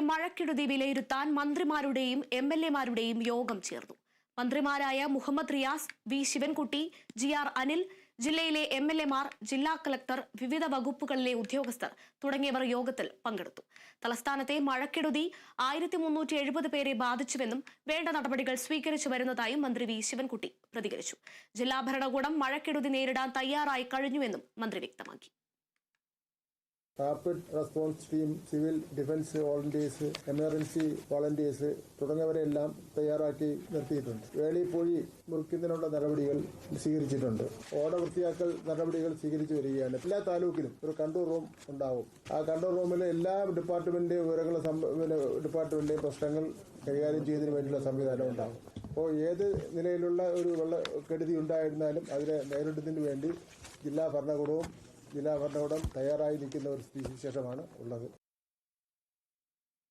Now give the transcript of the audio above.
മഴക്കെടുതി വിലയിരുത്താൻ മന്ത്രിമാരുടെയും എംഎൽഎമാരുടെയും യോഗം ചേർന്നു. മന്ത്രിമാരായ മുഹമ്മദ് റിയാസ്, വി ശിവൻകുട്ടി, GR അനിൽ, ജില്ലയിലെ എംഎൽഎമാർ, ജില്ലാ കളക്ടർ, വിവിധ വകുപ്പുകളിലെ ഉദ്യോഗസ്ഥർ തുടങ്ങിയവർ യോഗത്തിൽ പങ്കെടുത്തു. തലസ്ഥാനത്തെ മഴക്കെടുതി 1370 പേരെ ബാധിച്ചുവെന്നും വേണ്ട നടപടികൾ സ്വീകരിച്ചു വരുന്നതായും മന്ത്രി വി ശിവൻകുട്ടി പ്രതികരിച്ചു. ജില്ലാ ഭരണകൂടം മഴക്കെടുതി നേരിടാൻ തയ്യാറായി കഴിഞ്ഞുവെന്നും മന്ത്രി വ്യക്തമാക്കി. Rapid response team, civil defence volunteers, emergency volunteers തുടങ്ങിയവരെല്ലാം തയ്യാറാക്കി നിർത്തിയിട്ടുണ്ട്. വേളിപ്പൊഴി മുറിക്കുന്നതിനുള്ള നടപടികൾ സ്വീകരിച്ചിട്ടുണ്ട്. ഓട വൃത്തിയാക്കൽ നടപടികൾ സ്വീകരിച്ചു വരികയാണ്. എല്ലാ താലൂക്കിലും ഒരു കൺട്രോൾ റൂം ഉണ്ടാവും. ആ കൺട്രോൾ റൂമിൽ എല്ലാ ഡിപ്പാർട്ട്മെന്റിന്റെയും ഡിപ്പാർട്ട്മെന്റിന്റെയും പ്രശ്നങ്ങൾ കൈകാര്യം ചെയ്യുന്നതിന് വേണ്ടിയുള്ള സംവിധാനം ഉണ്ടാകും. അപ്പോൾ ഏത് നിലയിലുള്ള ഒരു വെള്ളക്കെടുതി ഉണ്ടായിരുന്നാലും അതിനെ നേരിടുന്നതിന് വേണ്ടി ജില്ലാ ഭരണകൂടം തയ്യാറായി നിൽക്കുന്ന ഒരു സ്ഥിതിവിശേഷമാണ് ഉള്ളത്.